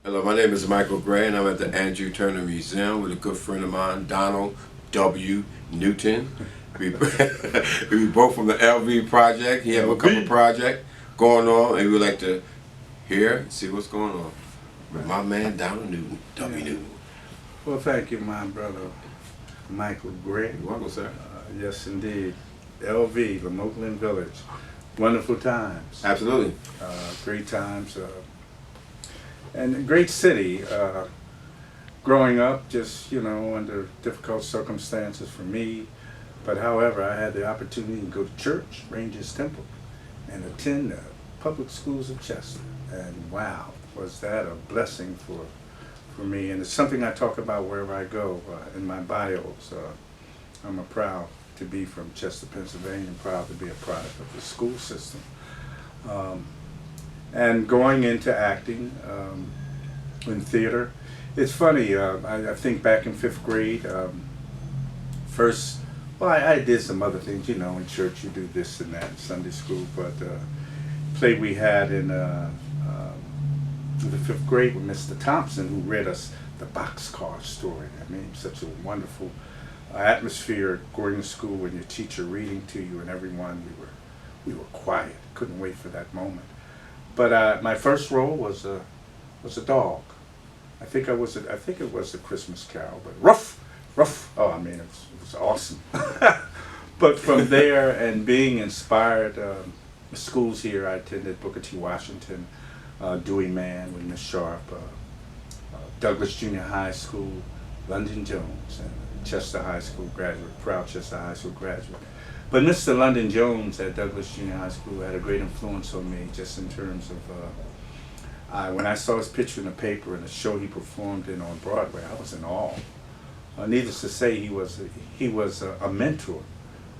Hello, my name is Michael Gray, and I'm at the Andrew Turner Museum with a good friend of mine, Donald W. Newton. We, we both from the LV project. He have a couple LV. project going on, and we would like to hear and see what's going on with my man Donald Newton, W. Yeah. Newton. Well, thank you, my brother Michael Gray. You're welcome, sir. Yes, indeed. LV, Lamoquelin Village. Wonderful times. Absolutely. Great times. And a great city. Growing up, just, under difficult circumstances for me. But however, I had the opportunity to go to church, Rangers Temple, and attend the public schools of Chester. And wow, was that a blessing for me. And it's something I talk about wherever I go in my bios. I'm proud to be from Chester, Pennsylvania, and proud to be a product of the school system. And going into acting in theater, it's funny, I think back in 5th grade, first, well, I did some other things, in church you do this and that in Sunday school, but play we had in the 5th grade with Mr. Thompson, who read us the Boxcar Story. I mean, such a wonderful atmosphere going to school when your teacher reading to you and everyone, we were quiet, couldn't wait for that moment. But my first role was a dog. I think it was a Christmas Carol, but rough. Oh, I mean, it was awesome. But from there and being inspired, schools here, I attended Booker T. Washington, Dewey Mann with Miss Sharp, Douglas Junior High School, London Jones, and Chester High School graduate, proud Chester High School graduate. But Mr. London Jones at Douglas Junior High School had a great influence on me, just in terms of when I saw his picture in the paper and the show he performed in on Broadway, I was in awe. Needless to say, he was a mentor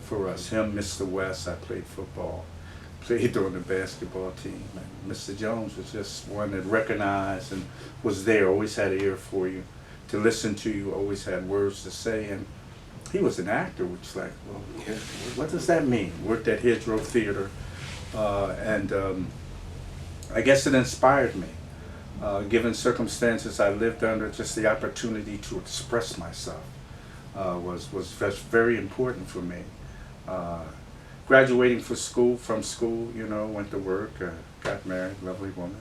for us. Him, Mr. West, I played football, played on the basketball team. And Mr. Jones was just one that recognized and was there, always had an ear for you, to listen to you, always had words to say. And he was an actor, which is like, well, what does that mean? Worked at Hedgerow Theater, and I guess it inspired me. Given circumstances I lived under, just the opportunity to express myself was very important for me. Graduating from school, went to work, got married, lovely woman,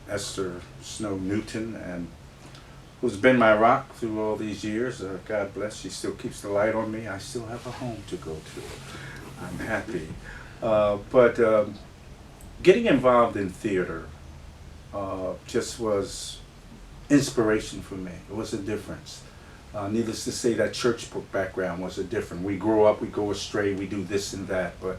Esther Snow Newton, and who's been my rock through all these years. God bless, she still keeps the light on me. I still have a home to go to. I'm happy. But getting involved in theater just was inspiration for me. It was a difference. Needless to say, that church background was a different. We grow up, we go astray, we do this and that, but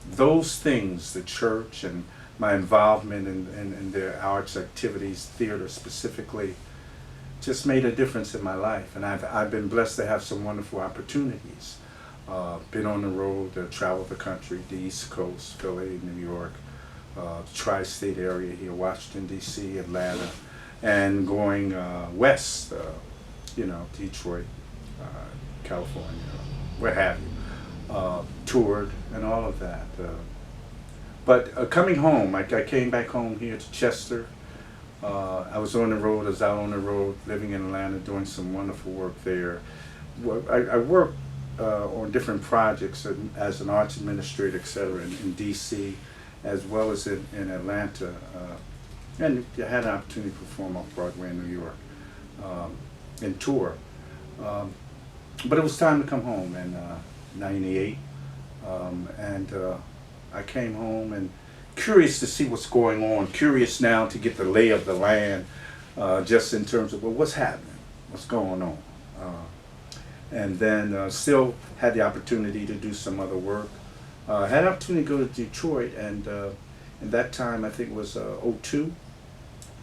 those things, the church and my involvement in the arts activities, theater specifically, just made a difference in my life. And I've been blessed to have some wonderful opportunities. Been on the road, traveled the country, the East Coast, Philly, New York, tri-state area here, Washington, D.C., Atlanta, and going west, Detroit, California, where have you, toured and all of that. But coming home, I came back home here to Chester. I was on the road, I was out on the road, living in Atlanta, doing some wonderful work there. I worked on different projects as an arts administrator, etc., in D.C., as well as in Atlanta. And I had an opportunity to perform off Broadway in New York and tour. But it was time to come home in '98. And I came home and curious to see what's going on, curious now to get the lay of the land, just in terms of, well, what's happening, what's going on. And then still had the opportunity to do some other work. Had an opportunity to go to Detroit, and in that time, I think it was '02,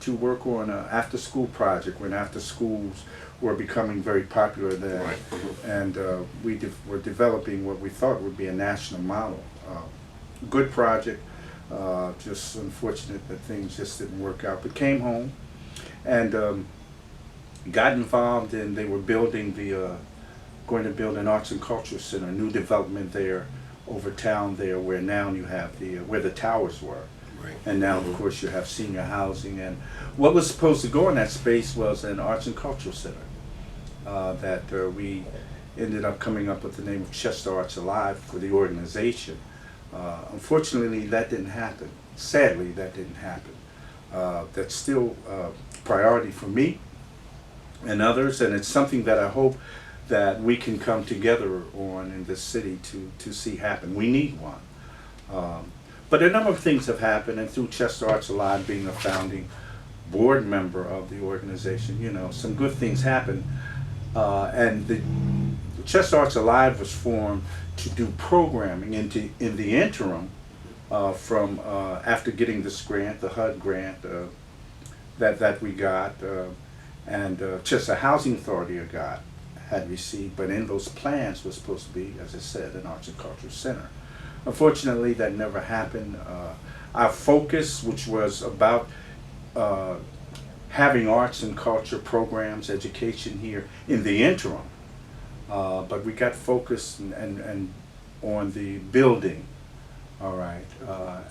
to work on an after-school project when after schools were becoming very popular then. Right. And we were developing what we thought would be a national model. Good project, just unfortunate that things just didn't work out. But came home and got involved in, they were building going to build an arts and culture center, a new development there over town there, where now you have where the towers were. Right. And now, of course, you have senior housing. And what was supposed to go in that space was an arts and cultural center that we ended up coming up with the name of Chester Arts Alive for the organization. Unfortunately, that didn't happen. Sadly, that didn't happen. That's still a priority for me and others, and it's something that I hope that we can come together on in this city to see happen. We need one. But a number of things have happened, and through Chester Arts Alive being a founding board member of the organization, you know, some good things happened. And the Chester Arts Alive was formed to do programming in the interim from after getting this grant, the HUD grant that we got, and Chester Housing Authority had received, but in those plans was supposed to be, as I said, an arts and cultural center. Unfortunately, that never happened. Our focus, which was about having arts and culture programs, education here in the interim, but we got focused and on the building, all right,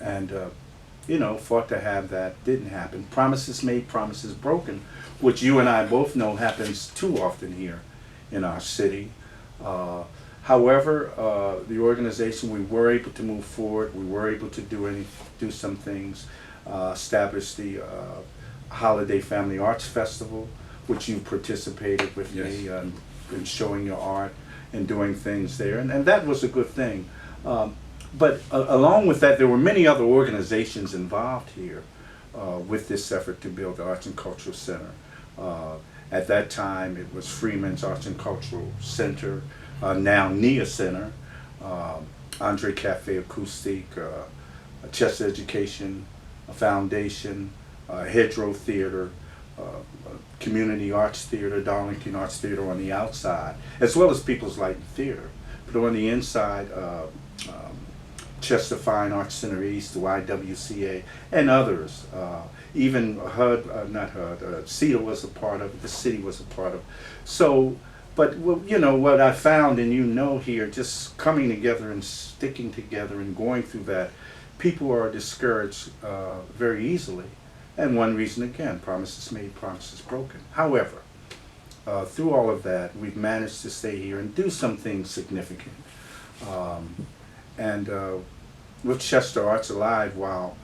and you know, fought to have that. Didn't happen. Promises made, promises broken, which you and I both know happens too often here in our city. However, the organization, we were able to move forward. We were able to do some things, establish the Holiday Family Arts Festival, which you participated with me in showing your art and doing things there, and that was a good thing. But along with that, there were many other organizations involved here with this effort to build the Arts and Cultural Center. At that time, it was Freeman's Arts and Cultural Center, now NIA Center, Andre Cafe Acoustic, Chester Education Foundation, Hedgerow Theater, Community Arts Theater, Darlington Arts Theater on the outside, as well as People's Light and Theater. But on the inside, Chester Fine Arts Center East, the YWCA, and others. Even HUD, not HUD, CETA was a part of it, the city was a part of it. So, but you know, what I found, and you know here, just coming together and sticking together and going through that, people are discouraged very easily. And one reason, again, promises made, promises broken. However, through all of that, we've managed to stay here and do something significant. With Chester Arts Alive, while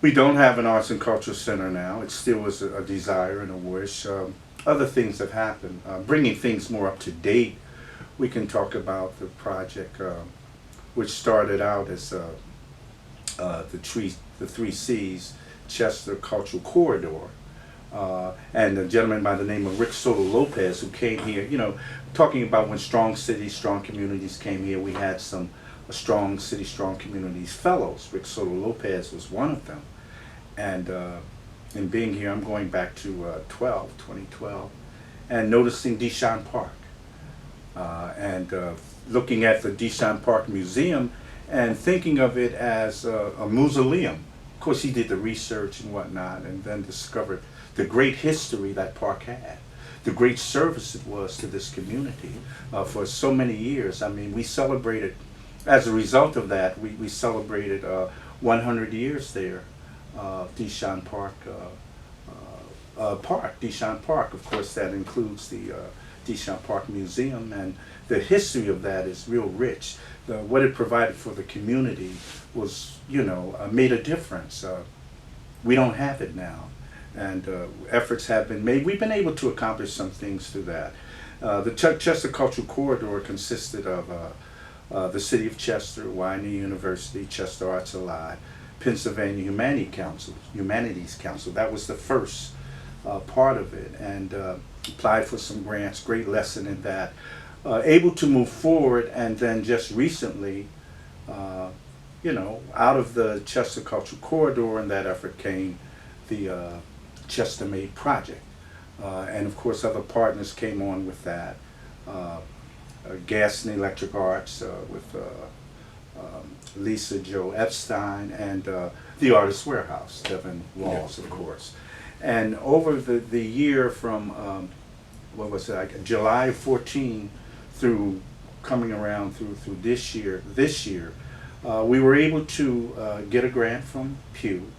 we don't have an arts and cultural center now, it still is a desire and a wish. Other things have happened. Bringing things more up to date, we can talk about the project which started out as the 3 C's, Chester Cultural Corridor. And a gentleman by the name of Rick Soto Lopez, who came here, you know, talking about when Strong Cities, Strong Communities came here, we had some Strong City, Strong Communities fellows. Rick Soto Lopez was one of them. And in being here, I'm going back to 2012, and noticing Deshawn Park. And looking at the Deshawn Park Museum and thinking of it as a mausoleum. Of course, he did the research and whatnot, and then discovered the great history that park had, the great service it was to this community for so many years. I mean, we celebrated, as a result of that, we celebrated 100 years there, Deshawn Park, Deshawn Park. Of course, that includes the Deshawn Park Museum, and the history of that is real rich. What it provided for the community was, you know, made a difference. We don't have it now, and efforts have been made. We've been able to accomplish some things through that. The Chester Cultural Corridor consisted of the City of Chester, Wayne University, Chester Arts Alive, Pennsylvania Humanities Council. That was the first part of it, and applied for some grants. Great lesson in that. Able to move forward, and then just recently, you know, out of the Chester Cultural Corridor and that effort came the Chester Made Project. And of course, other partners came on with that. Gas and Electric Arts with Lisa Jo Epstein, and the Artist Warehouse, Devin Walls, of course. And over the year from, what was it, like July 14 through coming around through this year, We were able to get a grant from Pew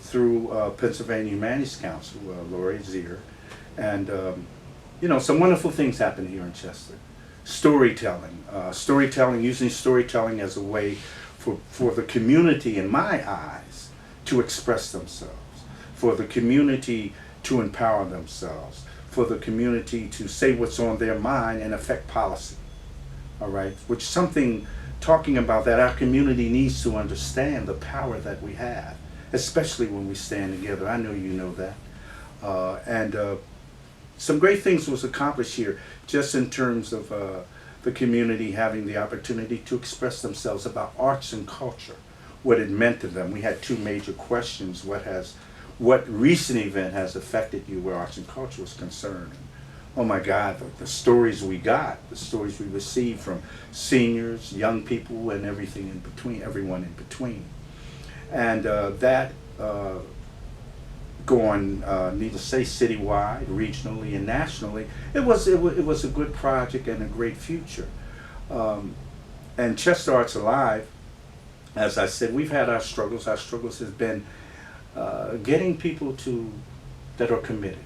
through Pennsylvania Humanities Council, Lori Zier, and some wonderful things happen here in Chester. Storytelling, using storytelling as a way for the community, in my eyes, to express themselves, for the community to empower themselves, for the community to say what's on their mind and affect policy. All right, which something talking about that our community needs to understand the power that we have, especially when we stand together. I know you know that. And some great things was accomplished here, just in terms of the community having the opportunity to express themselves about arts and culture, what it meant to them. We had two major questions: what recent event has affected you where arts and culture was concerned? And, oh my God, the stories we got, the stories we received from seniors, young people, and everything in between, everyone in between. And that going, needless to say, citywide, regionally, and nationally, it was a good project and a great future. And Chester Arts Alive, as I said, we've had our struggles. Our struggles has been getting people that are committed.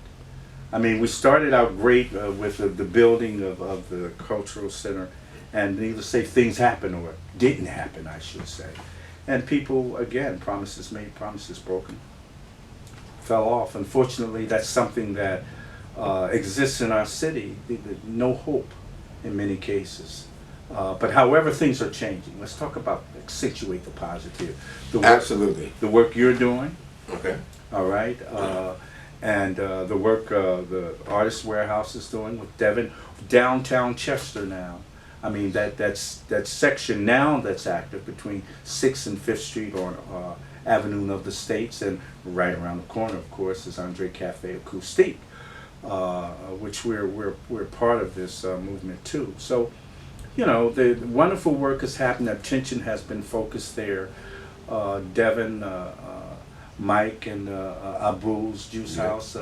I mean, we started out great with the building of the cultural center, and needless to say, things happened, or didn't happen, I should say. And people, again, promises made, promises broken, fell off. Unfortunately, that's something that exists in our city. No hope in many cases. But however, things are changing. Let's talk about, accentuate the positive. Absolutely. The work you're doing. Okay. All right. And the work the Artist Warehouse is doing with Devin, downtown Chester now. I mean, that section now that's active between 6th and 5th Street on Avenue of the States, and right around the corner, of course, is Andre Cafe Acoustique, which we're part of this movement too. So, the wonderful work has happened. Attention has been focused there. Devin, Mike, and Abu's Juice House,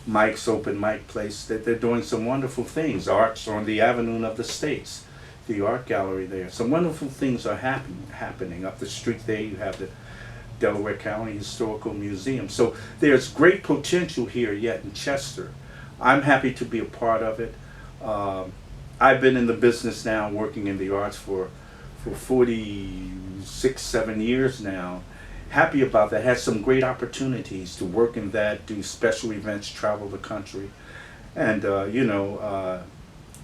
Mike's open mic place. They're doing some wonderful things. Arts on the Avenue of the States, the art gallery there. Some wonderful things are happening. Up the street there, you have the Delaware County Historical Museum. So there's great potential here yet in Chester. I'm happy to be a part of it. I've been in the business now, working in the arts for 46, 7 years now. Happy about that. Had some great opportunities to work in that, do special events, travel the country. And,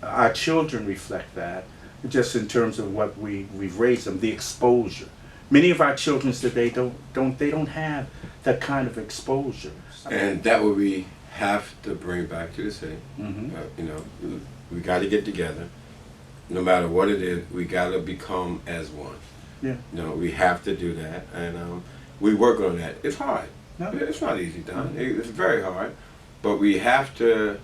our children reflect that, just in terms of what we've raised them, the exposure. Many of our children today don't have that kind of exposure. And that what we have to bring back to the city. Mm-hmm. We got to get together. No matter what it is, we got to become as one. Yeah. We have to do that, and we work on that. It's hard. No. It's not easy done. Mm-hmm. It's very hard, but we have to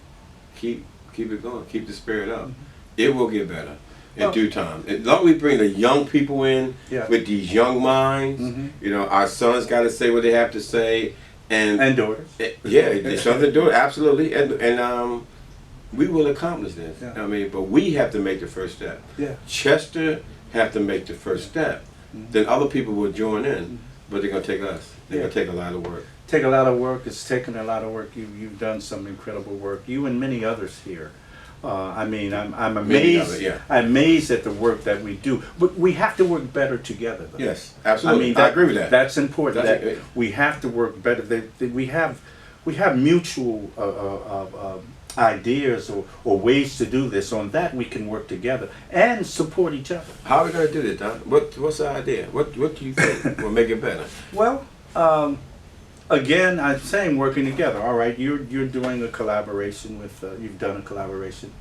keep it going, keep the spirit up. Mm-hmm. It will get better in due time. As long as we bring the young people in with these young minds, Mm-hmm. Our sons got to say what they have to say, And daughters. there's something to do it, absolutely, and we will accomplish this. Yeah. But we have to make the first step. Yeah. Chester have to make the first step. Mm-hmm. Then other people will join in, but they're gonna take us. They're gonna take a lot of work. Take a lot of work. It's taken a lot of work. You've done some incredible work. You and many others here. I'm amazed. I'm amazed at the work that we do. But we have to work better together, though. Yes, absolutely. I agree with that. That's important. That's we have to work better. We have mutual ideas or ways to do this. On that, we can work together and support each other. How are we gonna do this, Don? What's the idea? What do you think will make it better? Well, again, I'm saying working together. All right, you're doing a collaboration with. You've done a collaboration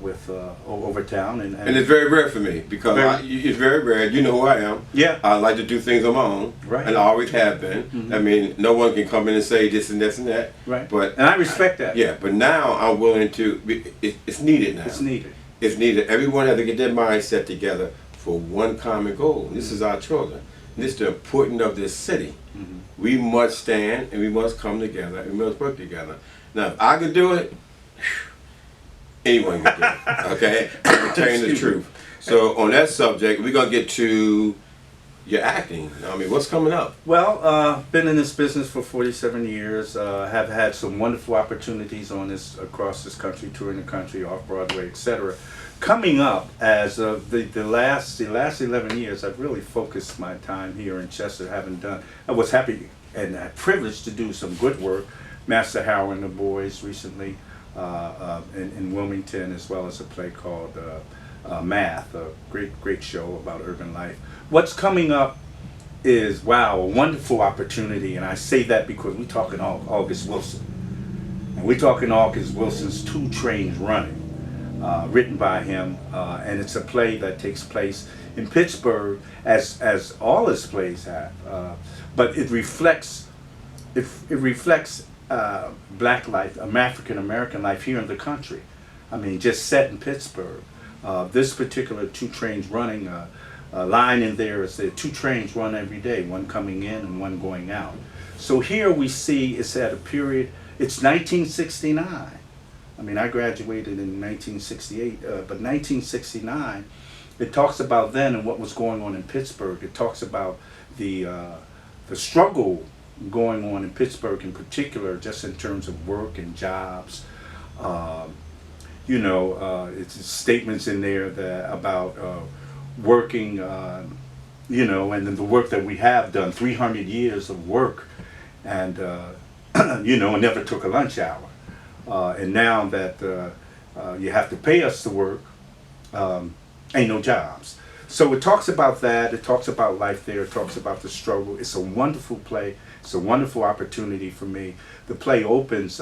with Overtown, and it's very rare for me because it's very rare. You know who I am. Yeah. I like to do things on my own, Right. and I always have been. Mm-hmm. No one can come in and say this and this and that. Right. But and I respect that. Yeah, but now I'm willing to. It's needed now. It's needed. It's needed. Everyone has to get their mindset together for one common goal. This is our children. This is the importance of this city. Mm-hmm. We must stand and we must come together and we must work together. Now, if I could do it, anyone can do it. Okay? I'm telling you the truth. So on that subject, we're gonna get to your acting. I mean, what's coming up? Well, been in this business for 47 years. Have had some wonderful opportunities on this across this country, touring the country, off Broadway, etc. Coming up as the last 11 years, I've really focused my time here in Chester. I was happy and privileged to do some good work. Master Howard and the Boys recently in Wilmington, as well as a play called Math, a great show about urban life. What's coming up is, wow, a wonderful opportunity, and I say that because we're talking August Wilson. And we're talking August Wilson's Two Trains Running, written by him, and it's a play that takes place in Pittsburgh, as all his plays have, but it reflects black life, African American life here in the country. I mean, just set in Pittsburgh. This particular Two Trains Running line in there is that two trains run every day, one coming in and one going out. So here we see it's at a period, it's 1969. I mean, I graduated in 1968, but 1969, it talks about then and what was going on in Pittsburgh. It talks about the struggle going on in Pittsburgh in particular, just in terms of work and jobs. It's statements in there about working, and then the work that we have done, 300 years of work, and never took a lunch hour. And now that you have to pay us to work, ain't no jobs. So it talks about that, it talks about life there, it talks about the struggle. It's a wonderful play, it's a wonderful opportunity for me. The play opens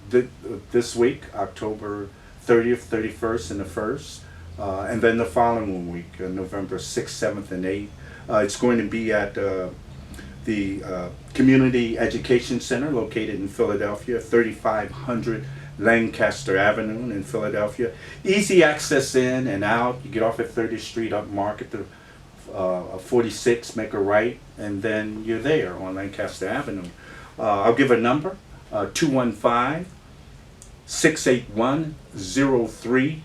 this week, October 30th, 31st, and the 1st. And then the following week, November 6th, 7th, and 8th. It's going to be at the Community Education Center located in Philadelphia, 3500 Lancaster Avenue in Philadelphia. Easy access in and out. You get off at 30th Street, up Market to 46, make a right, and then you're there on Lancaster Avenue. I'll give a number, 215-681-03.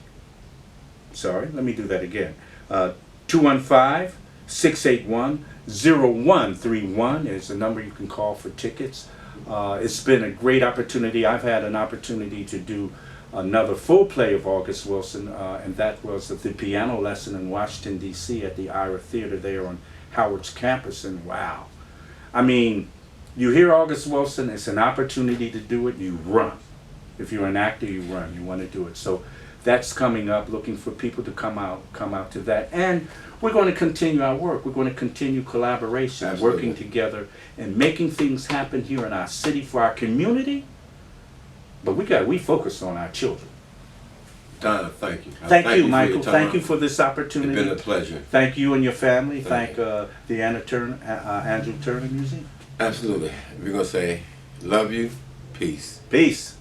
Sorry, let me do that again. 215-681-0131 is the number you can call for tickets. It's been a great opportunity. I've had an opportunity to do another full play of August Wilson, and that was the piano lesson in Washington, D.C. at the Ira Theater there on Howard's campus, and wow. I mean, you hear August Wilson, it's an opportunity to do it, you run. If you're an actor, you run, you want to do it. So that's coming up, looking for people to come out to that. And we're going to continue our work. We're going to continue collaboration, Absolutely. Working together and making things happen here in our city for our community. But we focus on our children. Donna, thank you. Thank you, for Michael. your time. Thank you for this opportunity. It's been a pleasure. Thank you and your family. Thank Thank the Andrew Turner Museum. Absolutely. We're going to say, love you, peace. Peace.